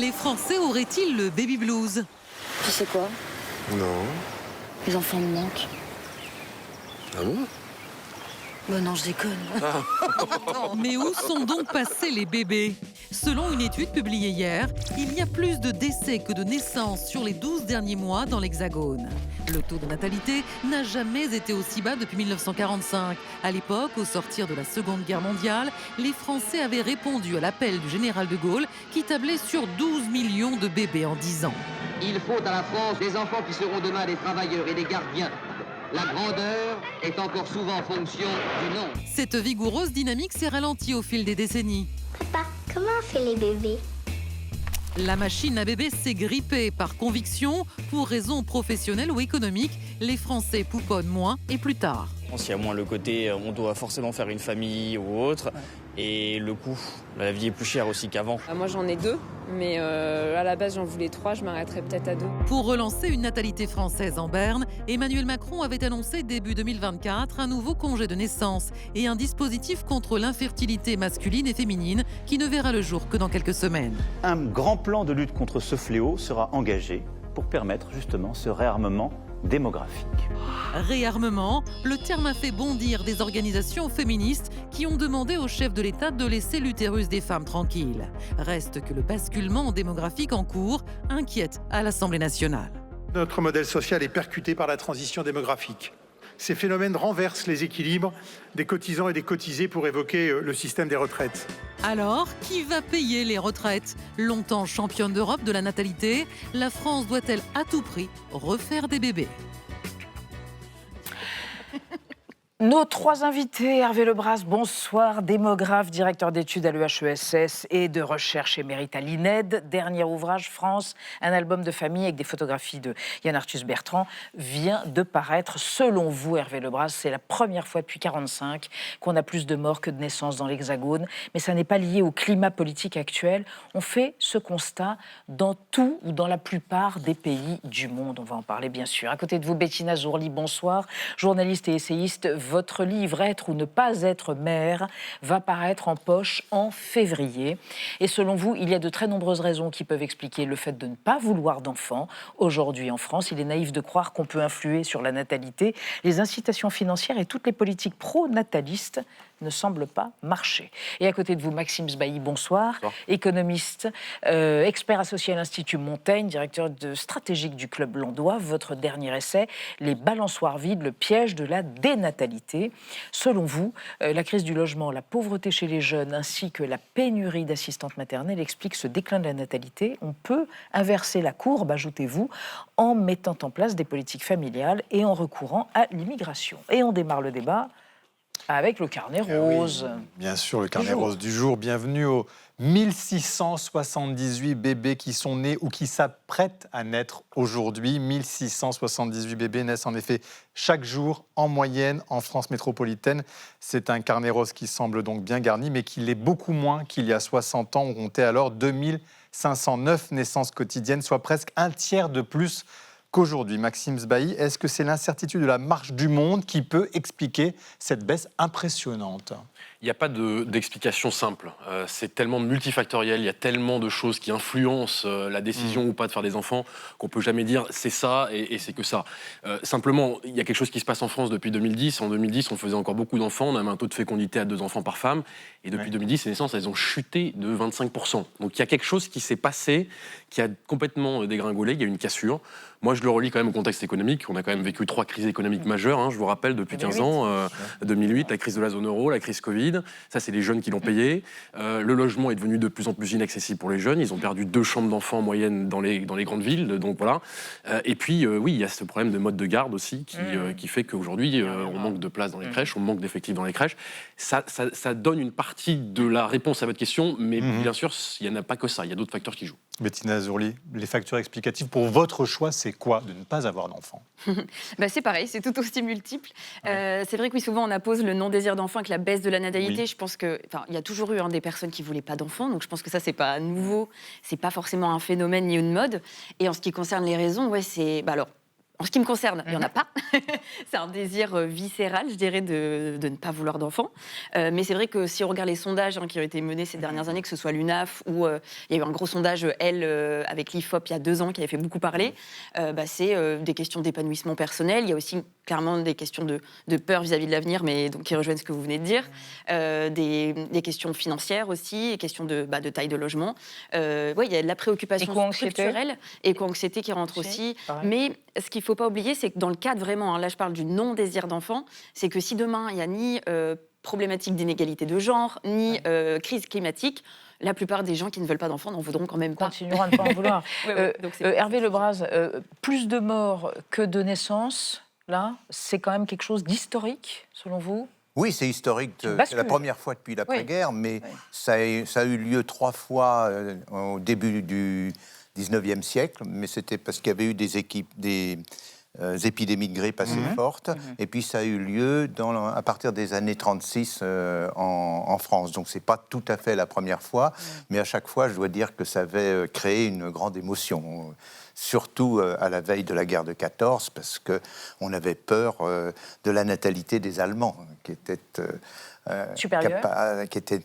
Les Français auraient-ils le baby blues? Tu sais quoi? Non. Les enfants me manquent. Ah bon? Bah non, je déconne. Mais où sont donc passés les bébés? Selon une étude publiée hier, il y a plus de décès que de naissances sur les 12 derniers mois dans l'Hexagone. Le taux de natalité n'a jamais été aussi bas depuis 1945. À l'époque, au sortir de la Seconde Guerre mondiale, les Français avaient répondu à l'appel du général de Gaulle qui tablait sur 12 millions de bébés en 10 ans. Il faut à la France des enfants qui seront demain des travailleurs et des gardiens. La grandeur est encore souvent fonction du nombre. Cette vigoureuse dynamique s'est ralentie au fil des décennies. Papa, comment on fait les bébés? La machine à bébé s'est grippée par conviction. Pour raisons professionnelles ou économiques, les Français pouponnent moins et plus tard. Il y a moins le côté on doit forcément faire une famille ou autre. Et le coût, la vie est plus chère aussi qu'avant. Moi j'en ai 2, mais à la base j'en voulais 3, je m'arrêterais peut-être à 2. Pour relancer une natalité française en berne, Emmanuel Macron avait annoncé début 2024 un nouveau congé de naissance et un dispositif contre l'infertilité masculine et féminine qui ne verra le jour que dans quelques semaines. Un grand plan de lutte contre ce fléau sera engagé pour permettre justement ce réarmement démographique. Réarmement, le terme a fait bondir des organisations féministes qui ont demandé au chef de l'État de laisser l'utérus des femmes tranquille. Reste que le basculement démographique en cours inquiète à l'Assemblée nationale. Notre modèle social est percuté par la transition démographique. Ces phénomènes renversent les équilibres des cotisants et des cotisés pour évoquer le système des retraites. Alors, qui va payer les retraites? Longtemps championne d'Europe de la natalité, la France doit-elle à tout prix refaire des bébés? Nos 3 invités, Hervé Lebras, bonsoir, démographe, directeur d'études à l'EHESS et de recherche émérite à l'INED. Dernier ouvrage, France, un album de famille avec des photographies de Yann Arthus Bertrand, vient de paraître. Selon vous, Hervé Lebras, c'est la première fois depuis 1945 qu'on a plus de morts que de naissances dans l'Hexagone. Mais ça n'est pas lié au climat politique actuel. On fait ce constat dans tout ou dans la plupart des pays du monde. On va en parler, bien sûr. À côté de vous, Bettina Zourli, bonsoir, journaliste et essayiste. Votre livre « Être ou ne pas être mère » va paraître en poche en février. Et selon vous, il y a de très nombreuses raisons qui peuvent expliquer le fait de ne pas vouloir d'enfants. Aujourd'hui en France, il est naïf de croire qu'on peut influer sur la natalité. Les incitations financières et toutes les politiques pro-natalistes ne semblent pas marcher. Et à côté de vous, Maxime Sbailly, bonsoir. Bonsoir. Économiste, expert associé à l'Institut Montaigne, directeur stratégique du Club Landois. Votre dernier essai, Les balançoires vides, le piège de la dénatalité. Selon vous, la crise du logement, la pauvreté chez les jeunes, ainsi que la pénurie d'assistantes maternelles expliquent ce déclin de la natalité. On peut inverser la courbe, ajoutez-vous, en mettant en place des politiques familiales et en recourant à l'immigration. Et on démarre le débat avec le carnet rose. Oui, bien sûr, le carnet rose du jour. Bienvenue aux 1678 bébés qui sont nés ou qui s'apprêtent à naître aujourd'hui. 1678 bébés naissent en effet chaque jour en moyenne en France métropolitaine. C'est un carnet rose qui semble donc bien garni, mais qui l'est beaucoup moins qu'il y a 60 ans. On comptait alors 2509 naissances quotidiennes, soit presque un tiers de plus qu'aujourd'hui. Maxime Sbailly, est-ce que c'est l'incertitude de la marche du monde qui peut expliquer cette baisse impressionnante ? Il n'y a pas d'explication simple. C'est tellement multifactoriel, il y a tellement de choses qui influencent la décision ou pas de faire des enfants qu'on ne peut jamais dire c'est ça et c'est que ça. Simplement, il y a quelque chose qui se passe en France depuis 2010. En 2010, on faisait encore beaucoup d'enfants, on avait un taux de fécondité à 2 enfants par femme. Et depuis 2010, les naissances, elles ont chuté de 25%. Donc il y a quelque chose qui s'est passé, qui a complètement dégringolé, il y a une cassure. Moi, je le relie quand même au contexte économique. On a quand même vécu 3 crises économiques majeures, je vous rappelle, depuis 15 ans. 2008, la crise de la zone euro, la crise Covid. Ça, c'est les jeunes qui l'ont payé. Le logement est devenu de plus en plus inaccessible pour les jeunes. Ils ont perdu 2 chambres d'enfants en moyenne dans les grandes villes. Donc voilà. Et puis, oui, il y a ce problème de mode de garde aussi qui fait qu'aujourd'hui, on manque de place dans les crèches, on manque d'effectifs dans les crèches. Ça donne une partie de la réponse à votre question, mais bien sûr, il n'y en a pas que ça. Il y a d'autres facteurs qui jouent. Bettina Zourli, les facteurs explicatifs pour votre choix, c'est quoi de ne pas avoir d'enfant? C'est pareil, c'est tout aussi multiple. C'est vrai que oui, souvent on oppose le non-désir d'enfant avec la baisse de la natalité. Oui. Je pense qu'il y a toujours eu des personnes qui ne voulaient pas d'enfants, donc je pense que ça, c'est pas nouveau, c'est pas forcément un phénomène ni une mode. Et en ce qui concerne les raisons, c'est... alors, En ce qui me concerne, il n'y en a pas. C'est un désir viscéral, je dirais, de ne pas vouloir d'enfants. Mais c'est vrai que si on regarde les sondages qui ont été menés ces dernières années, que ce soit l'UNAF ou il y a eu un gros sondage, avec l'IFOP il y a 2 ans, qui avait fait beaucoup parler, c'est des questions d'épanouissement personnel. Il y a aussi clairement des questions de peur vis-à-vis de l'avenir, mais donc, qui rejoignent ce que vous venez de dire. Des questions financières aussi, des questions de taille de logement. Il y a de la préoccupation structurelle, éco-anxiété qui rentre aussi. Mais ce qu'il ne faut pas oublier, c'est que dans le cadre vraiment, là je parle du non-désir d'enfant, c'est que si demain il n'y a ni problématique d'inégalité de genre, ni crise climatique, la plupart des gens qui ne veulent pas d'enfants n'en voudront quand même pas. Continueront à ne pas en vouloir. Donc Hervé Lebras, plus de morts que de naissances, là, c'est quand même quelque chose d'historique, selon vous ? Oui, c'est historique. C'est la première fois depuis l'après-guerre, mais ça a eu lieu 3 fois au début du 19e siècle, mais c'était parce qu'il y avait eu des épidémies de grippe assez fortes, et puis ça a eu lieu à partir des années 36 en France. Donc c'est pas tout à fait la première fois, mais à chaque fois, je dois dire que ça avait créé une grande émotion. Surtout à la veille de la guerre de 14, parce qu'on avait peur de la natalité des Allemands, qui était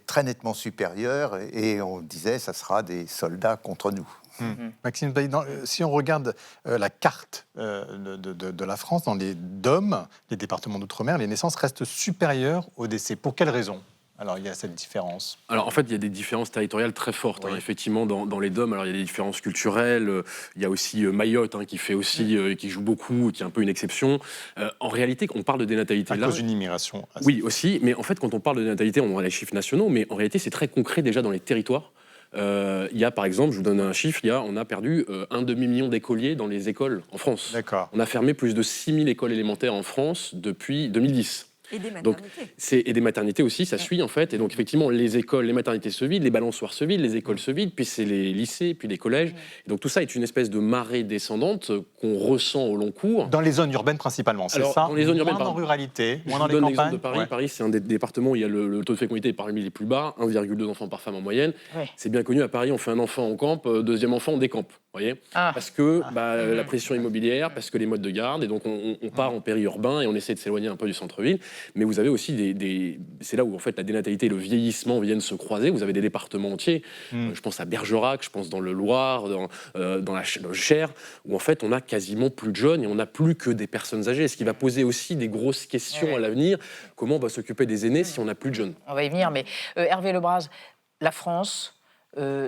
très nettement supérieure, et on disait ça sera des soldats contre nous. Maxime Bailly, si on regarde la carte de la France, dans les DOM, les départements d'outre-mer, les naissances restent supérieures aux décès. Pour quelles raisons ? Alors, il y a cette différence. Alors, en fait, il y a des différences territoriales très fortes. Effectivement, dans les DOM, alors il y a des différences culturelles. Il y a aussi Mayotte, qui fait aussi, qui joue beaucoup, qui est un peu une exception. En réalité, on parle de dénatalité là. À cause d'une immigration. Oui, aussi. Mais en fait, quand on parle de dénatalité, on a les chiffres nationaux, mais en réalité, c'est très concret déjà dans les territoires. Il y a, par exemple, je vous donne un chiffre, on a perdu 1,5 million d'écoliers dans les écoles en France. D'accord. On a fermé plus de 6000 écoles élémentaires en France depuis 2010. Et des maternités. Et des maternités aussi, ça suit en fait. Et donc effectivement, les écoles, les maternités se vident, les balançoires se vident, les écoles se vident, puis c'est les lycées, puis les collèges. Et donc tout ça est une espèce de marée descendante qu'on ressent au long cours. Dans les zones urbaines principalement, c'est ça ? Dans les zones urbaines, moins en ruralité, moins dans les campagnes. Je donne campagnes. l'exemple de Paris. Paris, c'est un des départements où il y a le taux de fécondité est parmi les plus bas, 1,2 enfants par femme en moyenne. C'est bien connu, à Paris, on fait un enfant, on campe, deuxième enfant, on décampe. Voyez, parce que la pression immobilière, parce que les modes de garde, et donc on part en périurbain et on essaie de s'éloigner un peu du centre-ville. Mais vous avez aussi c'est là où en fait la dénatalité et le vieillissement viennent se croiser. Vous avez des départements entiers. Je pense à Bergerac, je pense dans le Loir, dans le Cher, où en fait on a quasiment plus de jeunes et on n'a plus que des personnes âgées. Ce qui va poser aussi des grosses questions à l'avenir. Comment on va s'occuper des aînés si on n'a plus de jeunes ? On va y venir, mais Hervé Lebras, la France,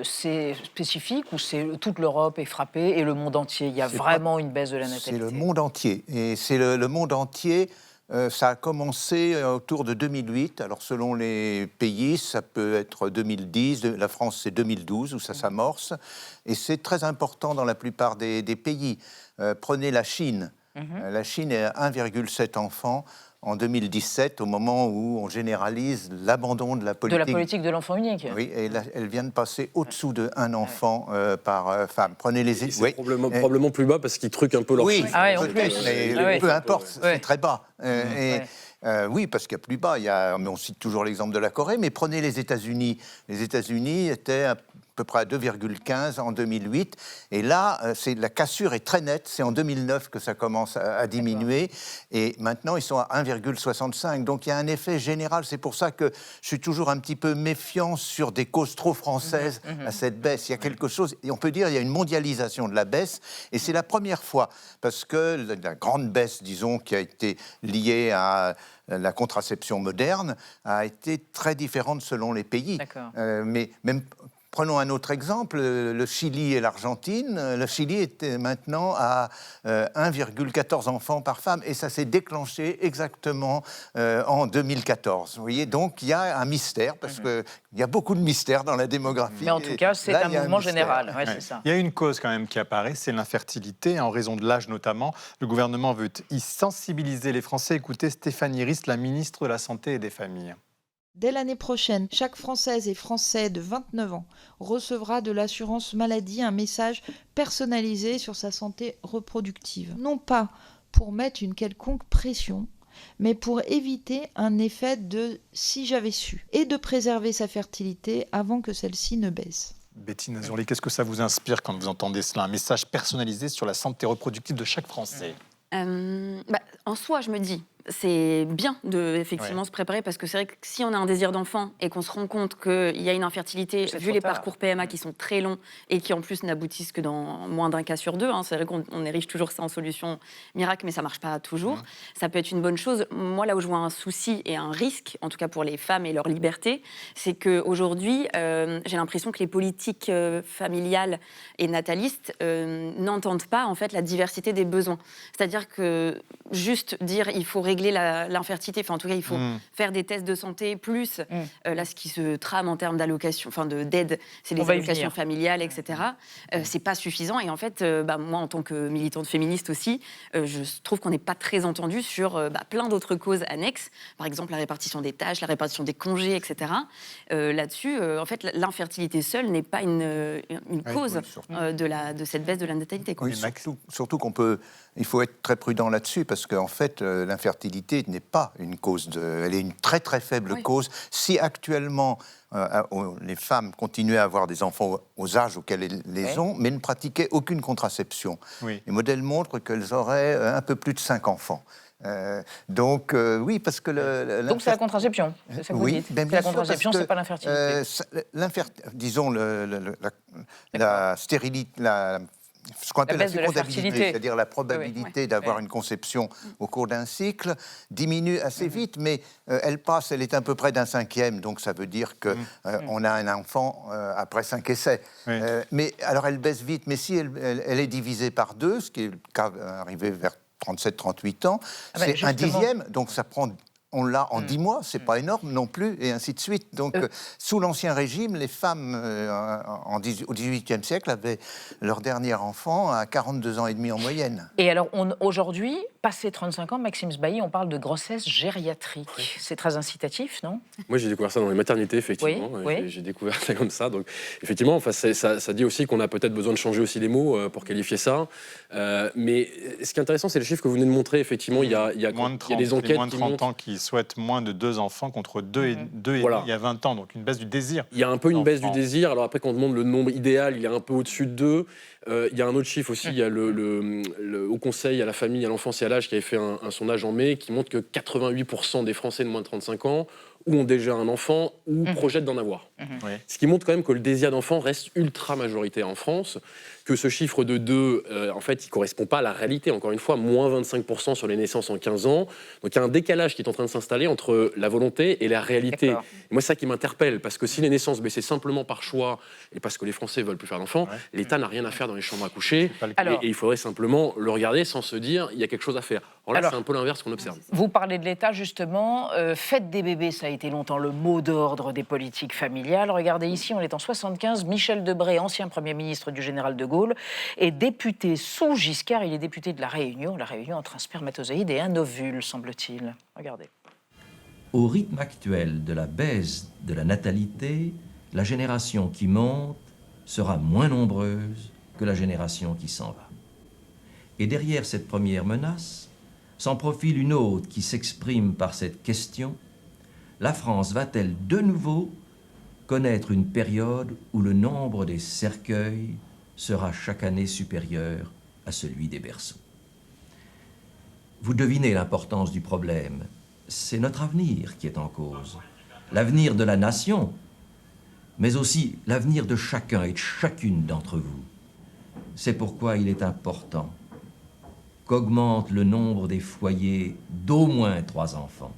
c'est spécifique ou c'est toute l'Europe est frappée et le monde entier ? Il y a vraiment une baisse de la natalité. C'est le monde entier. Et c'est le monde entier. Ça a commencé autour de 2008. Alors, selon les pays, ça peut être 2010. La France, c'est 2012 où ça s'amorce. Et c'est très important dans la plupart des pays. Prenez la Chine. La Chine est à 1,7 enfants en 2017, au moment où on généralise l'abandon de la politique. De la politique de l'enfant unique. Oui, et là, elle vient de passer au-dessous de 1 enfant par femme. Prenez les... C'est probablement plus bas parce qu'ils truquent un peu leur chiffre. En plus. Mais peu importe, c'est très bas. Oui, parce qu'il y a plus bas. Mais on cite toujours l'exemple de la Corée, mais prenez les États-Unis. Les États-Unis étaient à peu près à 2,15 en 2008. Et là, la cassure est très nette. C'est en 2009 que ça commence à diminuer. Et maintenant, ils sont à 1,65. Donc, il y a un effet général. C'est pour ça que je suis toujours un petit peu méfiant sur des causes trop françaises à cette baisse. Il y a quelque chose, et on peut dire, il y a une mondialisation de la baisse. Et c'est la première fois, parce que la grande baisse, disons, qui a été liée à la contraception moderne, a été très différente selon les pays. Mais même... Prenons un autre exemple, le Chili et l'Argentine. Le Chili est maintenant à 1,14 enfants par femme et ça s'est déclenché exactement en 2014. Vous voyez, donc il y a un mystère, parce qu'il y a beaucoup de mystères dans la démographie. Mais en tout cas, c'est un mouvement général. C'est ça. Il y a une cause quand même qui apparaît, c'est l'infertilité, en raison de l'âge notamment. Le gouvernement veut y sensibiliser les Français. Écoutez Stéphanie Rist, la ministre de la Santé et des Familles. Dès l'année prochaine, chaque Française et Français de 29 ans recevra de l'assurance maladie un message personnalisé sur sa santé reproductive. Non pas pour mettre une quelconque pression, mais pour éviter un effet de « si j'avais su » et de préserver sa fertilité avant que celle-ci ne baisse. Bettine Azurli, qu'est-ce que ça vous inspire quand vous entendez cela ? Un message personnalisé sur la santé reproductive de chaque Français ? En soi, je me dis, c'est bien de effectivement se préparer parce que c'est vrai que si on a un désir d'enfant et qu'on se rend compte qu'il y a une infertilité, vu les parcours PMA qui sont très longs et qui en plus n'aboutissent que dans moins d'un cas sur deux, c'est vrai qu'on érige toujours ça en solution miracle, mais ça marche pas toujours. Ça peut être une bonne chose. Moi, là où je vois un souci et un risque, en tout cas pour les femmes et leur liberté, c'est qu'aujourd'hui, j'ai l'impression que les politiques familiales et natalistes n'entendent pas en fait la diversité des besoins. C'est-à-dire que juste dire il faut régler l'infertilité, enfin en tout cas il faut faire des tests de santé plus là ce qui se trame en termes d'allocation, enfin d'aide, c'est les allocations familiales, etc. C'est pas suffisant et en fait moi en tant que militante féministe aussi, je trouve qu'on n'est pas très entendu sur plein d'autres causes annexes, par exemple la répartition des tâches, la répartition des congés, etc. Là-dessus, en fait l'infertilité seule n'est pas une cause de cette baisse de la natalité, quoi. Oui, surtout il faut être très prudent là-dessus parce qu'en fait, l'infertilité n'est pas une cause, elle est une très très faible cause. Si actuellement les femmes continuaient à avoir des enfants aux âges auxquels elles les ont, mais ne pratiquaient aucune contraception, les modèles montrent qu'elles auraient un peu plus de 5 enfants. Donc oui, parce que donc c'est la contraception, c'est ça que vous dites. C'est la contraception, c'est pas l'infertilité. Disons la stérilité, ce qu'on appelle la fécondabilité, c'est-à-dire la probabilité d'avoir une conception au cours d'un cycle, diminue assez vite, mais elle est à peu près d'un 5e, donc ça veut dire qu'on a un enfant après 5 essais. Mais alors elle baisse vite, mais si elle est divisée par 2, ce qui est le cas arrivé vers 37-38 ans, c'est un 10e, donc ça prend... On l'a en 10 mois, c'est pas énorme non plus, et ainsi de suite. Donc, sous l'Ancien Régime, les femmes au XVIIIe siècle avaient leur dernier enfant à 42 ans et demi en moyenne. Et alors, aujourd'hui, passé 35 ans, Maxime Sbailly, on parle de grossesse gériatrique. C'est très incitatif, non? Moi, j'ai découvert ça dans les maternités, effectivement. J'ai découvert ça comme ça. Donc, effectivement, ça dit aussi qu'on a peut-être besoin de changer aussi les mots pour qualifier ça. Mais ce qui est intéressant, c'est le chiffre que vous venez de montrer. Effectivement, il y a des enquêtes moins de 30 ans qui souhaitent moins de 2 enfants contre 2 et il y a 20 ans, donc une baisse du désir. Il y a un peu une baisse du désir. Alors après, quand on demande le nombre idéal, il est un peu au-dessus de 2. Il y a un autre chiffre aussi, il y a le Haut Conseil à la famille, à l'enfance et à l'âge qui avait fait un sondage en mai qui montre que 88% des Français de moins de 35 ans ou ont déjà un enfant ou projettent d'en avoir. Ce qui montre quand même que le désir d'enfant reste ultra majoritaire en France, que ce chiffre de 2, en fait, il ne correspond pas à la réalité. Encore une fois, moins 25% sur les naissances en 15 ans. Donc il y a un décalage qui est en train de s'installer entre la volonté et la réalité. Et moi, c'est ça qui m'interpelle, parce que si les naissances baissaient simplement par choix et parce que les Français ne veulent plus faire d'enfants, l'État n'a rien à faire dans les chambres à coucher. Et il faudrait simplement le regarder sans se dire il y a quelque chose à faire. Alors là, c'est un peu l'inverse qu'on observe. Vous parlez de l'État, justement. Fête des bébés, ça a été longtemps le mot d'ordre des politiques familiales. Regardez ici, on est en 75. Michel Debré, ancien Premier ministre du général de Gaulle, est député sous Giscard. Il est député de La Réunion entre un spermatozoïde et un ovule, semble-t-il. Regardez. Au rythme actuel de la baisse de la natalité, la génération qui monte sera moins nombreuse que la génération qui s'en va. Et derrière cette première menace, s'en profile une autre qui s'exprime par cette question: la France va-t-elle de nouveau connaître une période où le nombre des cercueils sera chaque année supérieur à celui des berceaux? Vous devinez l'importance du problème. C'est notre avenir qui est en cause. L'avenir de la nation, mais aussi l'avenir de chacun et de chacune d'entre vous. C'est pourquoi il est important qu'augmente le nombre des foyers d'au moins 3 enfants.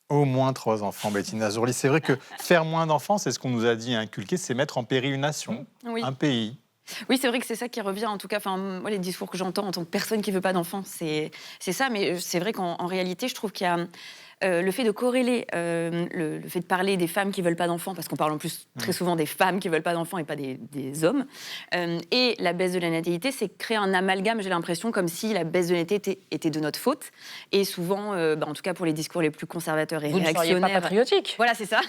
Au moins 3 enfants, Bettina Zourli. C'est vrai que faire moins d'enfants, c'est ce qu'on nous a dit et inculqué, c'est mettre en péril une nation, un pays. Oui, c'est vrai que c'est ça qui revient, en tout cas, moi, les discours que j'entends en tant que personne qui ne veut pas d'enfants, c'est ça, mais c'est vrai qu'en réalité, je trouve qu'il y a le fait de corréler, le fait de parler des femmes qui ne veulent pas d'enfants, parce qu'on parle en plus très souvent des femmes qui ne veulent pas d'enfants et pas des hommes, et la baisse de la natalité, c'est créer un amalgame, j'ai l'impression, comme si la baisse de la natalité était de notre faute, et souvent, en tout cas pour les discours les plus conservateurs et réactionnaires... Vous ne seriez pas patriotique. Voilà, c'est ça.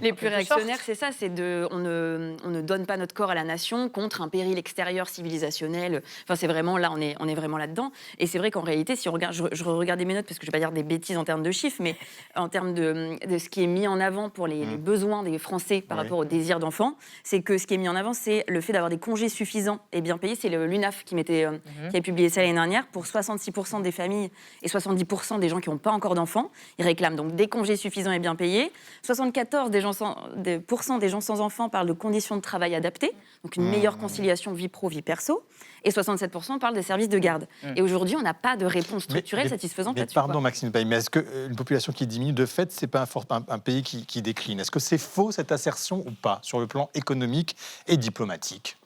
Les plus réactionnaires, c'est ça, c'est on ne donne pas notre corps à la nation contre un péril extérieur civilisationnel. Enfin, c'est vraiment là, on est vraiment là-dedans. Et c'est vrai qu'en réalité, si on regarde, je regardais mes notes parce que je ne vais pas dire des bêtises en termes de chiffres, mais en termes de ce qui est mis en avant pour les besoins des Français par rapport au désir d'enfant, c'est que ce qui est mis en avant, c'est le fait d'avoir des congés suffisants et bien payés. C'est l'UNAF qui a publié ça l'année dernière. Pour 66% des familles et 70% des gens qui n'ont pas encore d'enfants, ils réclament donc des congés suffisants et bien payés. 74% des gens sans enfants parlent de conditions de travail adaptées, donc une meilleure conciliation vie pro, vie perso. Et 67% parlent des services de garde. Et aujourd'hui, on n'a pas de réponse structurelle satisfaisante là-dessus. Pardon, Maxime Paye, mais est-ce qu'une population qui diminue, de fait, c'est pas un pays qui décline? Est-ce que c'est faux, cette assertion, ou pas, sur le plan économique et diplomatique?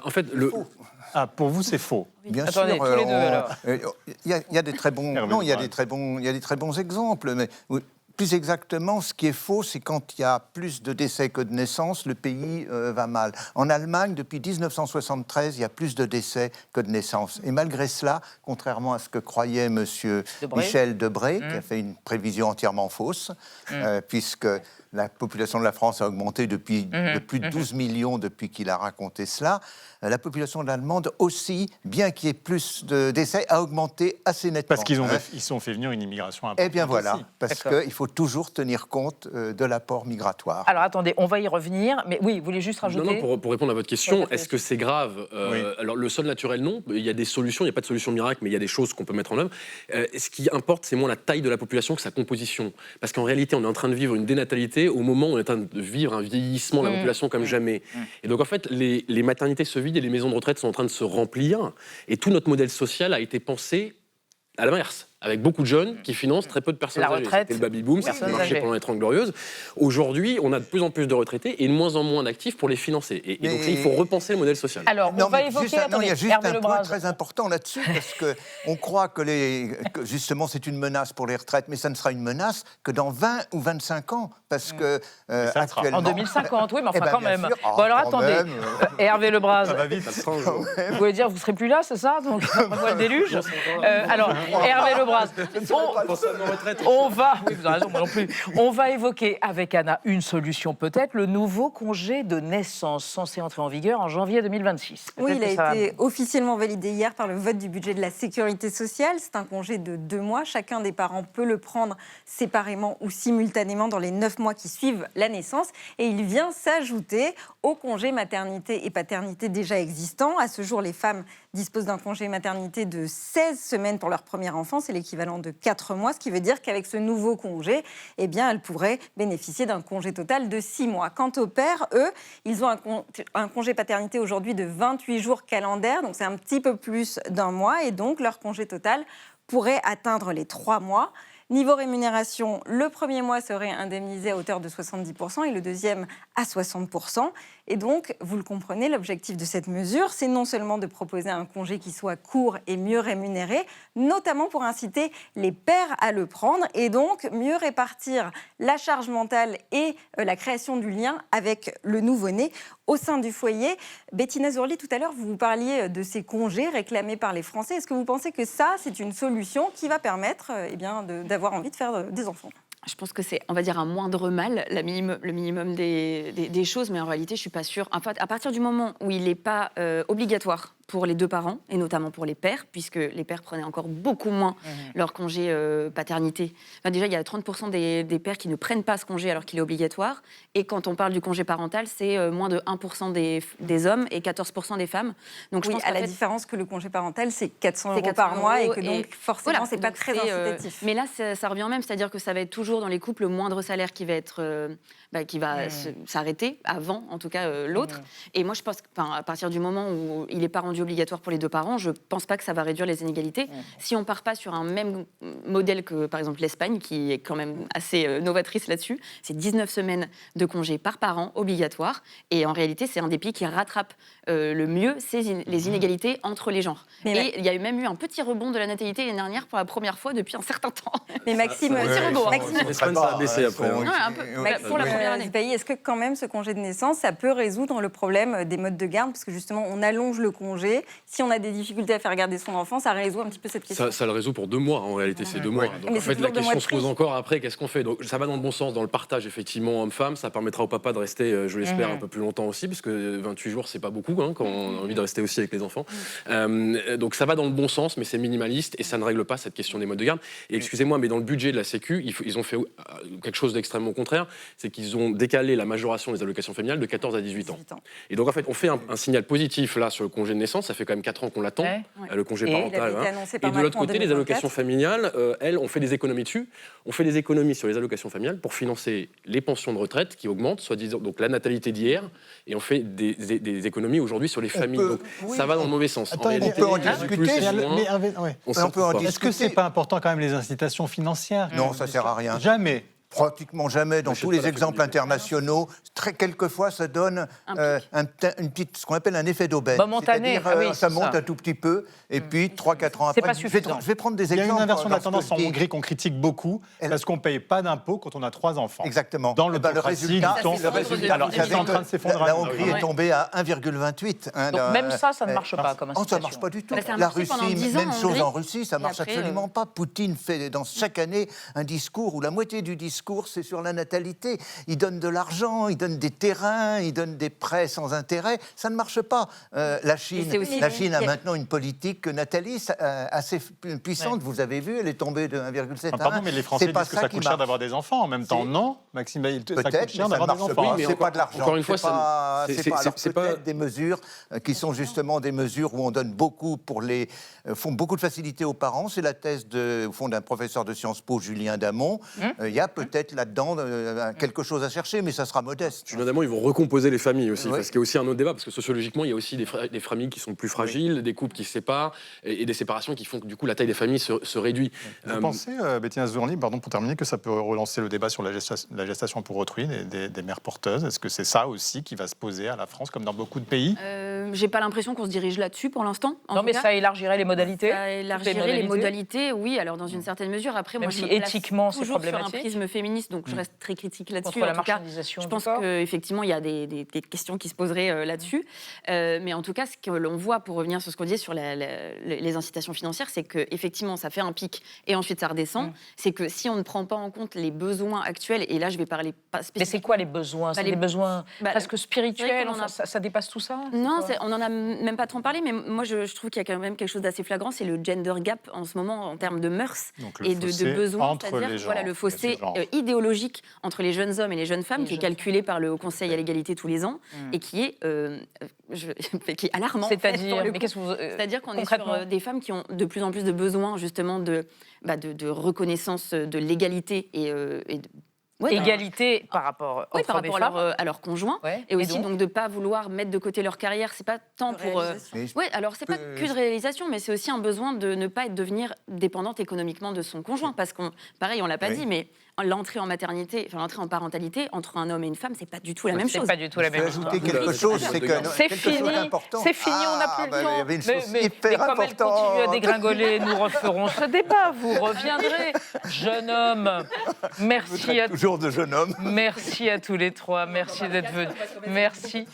En fait, pour vous, c'est faux. Bien Attendez, sûr, tous les deux, alors. Il y a des très bons, il y a des très bons exemples. Mais plus exactement, ce qui est faux, c'est quand il y a plus de décès que de naissances, le pays va mal. En Allemagne, depuis 1973, il y a plus de décès que de naissances. Et malgré cela, contrairement à ce que croyait monsieur Michel Debré, qui a fait une prévision entièrement fausse, puisque la population de la France a augmenté de plus de 12 millions depuis qu'il a raconté cela. La population allemande aussi, bien qu'il y ait plus de décès, a augmenté assez nettement. Parce qu'ils ont fait venir une immigration importante. Eh bien voilà, aussi. parce qu'il faut toujours tenir compte de l'apport migratoire. Alors attendez, on va y revenir, mais oui, vous voulez juste rajouter... Non, pour répondre à votre question, est-ce que c'est grave? Alors le sol naturel, non. Il y a des solutions, il n'y a pas de solution miracle, mais il y a des choses qu'on peut mettre en œuvre. Ce qui importe, c'est moins la taille de la population que sa composition. Parce qu'en réalité, on est en train de vivre une dénatalité au moment où on est en train de vivre un vieillissement de la population comme jamais. Et donc en fait, les maternités se vident et les maisons de retraite sont en train de se remplir. Et tout notre modèle social a été pensé à l'inverse, avec beaucoup de jeunes qui financent très peu de personnes âgées. C'était le baby-boom, ça marchait pendant les 30 Glorieuses. Aujourd'hui, on a de plus en plus de retraités et de moins en moins d'actifs pour les financer. Et donc là, il faut repenser le modèle social. Alors, on va évoquer... il y a juste un point très important là-dessus, parce qu'on croit que justement c'est une menace pour les retraites, mais ça ne sera une menace que dans 20 ou 25 ans, parce que actuellement... En 2050, oui, mais enfin quand même. Bon alors attendez, Hervé Lebras, ça va vite, vous voulez dire que vous ne serez plus là, c'est ça? Donc, on voit le déluge. Alors, Hervé Lebras, on va, oui, vous avez raison, moi non plus. On va évoquer avec Anna une solution peut-être, le nouveau congé de naissance censé entrer en vigueur en janvier 2026. Oui, il a été officiellement validé hier par le vote du budget de la Sécurité sociale. C'est un congé de 2 mois. Chacun des parents peut le prendre séparément ou simultanément dans les 9 mois qui suivent la naissance. Et il vient s'ajouter au congé maternité et paternité déjà existant. À ce jour, les femmes disposent d'un congé maternité de 16 semaines pour leur premier enfant. C'est l'équivalent de 4 mois, ce qui veut dire qu'avec ce nouveau congé, eh bien, elles pourraient bénéficier d'un congé total de 6 mois. Quant aux pères, eux, ils ont un congé paternité aujourd'hui de 28 jours calendaires, donc c'est un petit peu plus d'1 mois, et donc leur congé total pourrait atteindre les 3 mois. Niveau rémunération, le premier mois serait indemnisé à hauteur de 70% et le deuxième à 60%. Et donc, vous le comprenez, l'objectif de cette mesure, c'est non seulement de proposer un congé qui soit court et mieux rémunéré, notamment pour inciter les pères à le prendre et donc mieux répartir la charge mentale et la création du lien avec le nouveau-né au sein du foyer. Bettina Zurli, tout à l'heure, vous parliez de ces congés réclamés par les Français. Est-ce que vous pensez que ça, c'est une solution qui va permettre d'avoir envie de faire des enfants ? Je pense que c'est, on va dire, un moindre mal, le minimum des choses, mais en réalité, je ne suis pas sûre. En fait, à partir du moment où il n'est pas obligatoire pour les 2 parents, et notamment pour les pères, puisque les pères prenaient encore beaucoup moins leur congé paternité. Enfin, déjà, il y a 30% des pères qui ne prennent pas ce congé alors qu'il est obligatoire. Et quand on parle du congé parental, c'est moins de 1% des hommes et 14% des femmes. Donc, oui, je pense à la différence que le congé parental, c'est 400 € par mois et que donc, forcément, voilà, c'est pas très incitatif. Mais là, ça revient au même, c'est-à-dire que ça va être toujours dans les couples le moindre salaire qui va être... qui va s'arrêter avant, en tout cas, l'autre. Et moi, je pense qu'à partir du moment où il n'est pas rendu obligatoire pour les 2 parents, je ne pense pas que ça va réduire les inégalités. Si on ne part pas sur un même modèle que, par exemple, l'Espagne, qui est quand même assez novatrice là-dessus, c'est 19 semaines de congé par parent obligatoire. Et en réalité, c'est un des pays qui rattrape le mieux les inégalités entre les genres. Et il y a même eu un petit rebond de la natalité l'année dernière pour la première fois depuis un certain temps. Mais Maxime, l'Espagne, ça a baissé après. Pour la première année. Est-ce que quand même ce congé de naissance, ça peut résoudre le problème des modes de garde ? Parce que justement, on allonge le congé congé. Si on a des difficultés à faire garder son enfant, ça résout un petit peu cette question. Ça le résout pour 2 mois, en réalité, c'est 2 mois. Donc, Mais en fait, c'est la toujours 2 mois question de se pose prise. encore après, qu'est-ce qu'on fait? Donc, ça va dans le bon sens, dans le partage, effectivement, homme-femme. Ça permettra au papa de rester, je l'espère, un peu plus longtemps aussi, parce que 28 jours, c'est pas beaucoup, hein, quand on a envie de rester aussi avec les enfants. Donc, ça va dans le bon sens, mais c'est minimaliste et ça ne règle pas cette question des modes de garde. Et excusez-moi, mais dans le budget de la Sécu, ils ont fait quelque chose d'extrêmement contraire, c'est qu'ils ont décalé la majoration des allocations familiales de 14 à 18 ans. Et donc, en fait, on fait un signal positif là sur le congé de naissance. Ça fait quand même 4 ans qu'on l'attend, le congé parental. Et de l'autre côté, les allocations familiales, elles, on fait des économies dessus. On fait des économies sur les allocations familiales pour financer les pensions de retraite qui augmentent, soi-disant, donc la natalité d'hier, et on fait des économies aujourd'hui sur les familles. Donc ça va dans le mauvais sens. Attends, réalité, on peut en discuter. Est-ce que c'est pas important quand même les incitations financières? Non, ça sert à rien. Jamais. Pratiquement jamais. Dans tous les exemples internationaux, quelquefois, ça donne ce qu'on appelle un effet d'aubaine. Momentané. C'est-à-dire, ça monte un tout petit peu, et puis 3-4 ans après... C'est pas suffisant. Je vais prendre des Il y exemples. a une inversion de la tendance en Hongrie qu'on critique beaucoup, parce qu'on ne paye pas d'impôts quand on a 3 enfants. Exactement. Dans le résultat, alors, c'est en train de s'effondrer. La Hongrie est tombée à 1,28. Donc même ça ne marche pas comme incitation. Ça ne marche pas du tout. La Russie, même chose en Russie, ça ne marche absolument pas. Poutine fait chaque année un discours où la moitié du discours, c'est sur la natalité. Il donne de l'argent, il donne des terrains, il donne des prêts sans intérêt. Ça ne marche pas. La Chine a maintenant une politique nataliste assez puissante. Vous avez vu, elle est tombée de 1,7 à 1. Pardon, mais les Français disent que ça coûte cher d'avoir des enfants. En même temps, non, Maxime, ça coûte cher d'avoir des enfants. C'est pas de l'argent. Encore une fois, c'est pas des mesures qui sont justement des mesures où on donne beaucoup font beaucoup de facilité aux parents. C'est la thèse au fond d'un professeur de Sciences Po, Julien Damon. Il y a peut-être là-dedans quelque chose à chercher, mais ça sera modeste. Julien Damon, ils vont recomposer les familles aussi, parce qu'il y a aussi un autre débat, parce que sociologiquement, il y a aussi des familles qui sont plus fragiles, des couples qui se séparent, et des séparations qui font que du coup la taille des familles se réduit. Vous pensez, Bettina Zourny, pardon, pour terminer, que ça peut relancer le débat sur la gestation pour autrui des mères porteuses? Est-ce que c'est ça aussi qui va se poser à la France, comme dans beaucoup de pays? J'ai pas l'impression qu'on se dirige là-dessus pour l'instant. Non, mais ça élargirait les modalités. Ça élargirait les modalités, oui, alors dans une certaine mesure. Après, même moi, si éthiquement, c'est toujours problématique. sur un prisme féministe, donc je reste très critique là-dessus. Contre la en tout cas, marchandisation je du pense corps. qu'effectivement, il y a des questions qui se poseraient là-dessus. Mais en tout cas, ce que l'on voit, pour revenir sur ce qu'on disait sur les incitations financières, c'est qu'effectivement, ça fait un pic et ensuite ça redescend. C'est que si on ne prend pas en compte les besoins actuels, et là, je vais parler pas spécifiquement. Mais c'est quoi les besoins? C'est des besoins presque spirituels? Ça dépasse tout ça? Non, on n'en a même pas trop parlé, mais moi, je trouve qu'il y a quand même quelque chose d'assez flagrant, c'est le gender gap en ce moment en termes de mœurs et de besoins, c'est-à-dire le fossé idéologique entre les jeunes hommes et les jeunes femmes qui est calculé par le Haut Conseil à l'égalité tous les ans et qui est alarmant. C'est-à-dire qu'on est sur des femmes qui ont de plus en plus de besoins justement de reconnaissance de l'égalité et égalité par rapport aux par rapport à leurs conjoints et aussi donc de pas vouloir mettre de côté leur carrière, c'est pas tant pour alors c'est pas que de réalisation, mais c'est aussi un besoin de ne pas devenir dépendante économiquement de son conjoint, parce qu'on pareil, on l'a pas dit, mais l'entrée en maternité, l'entrée en parentalité entre un homme et une femme, c'est pas du tout la même chose. C'est pas du tout la même chose. Ajouter quelque chose, c'est que c'est fini, on n'a plus le temps. Il y avait une chose mais comme elle continue à dégringoler, nous referons ce débat. Vous reviendrez, jeune homme. Merci à toujours de jeune homme. Merci à tous les trois. Merci d'être venus. Merci.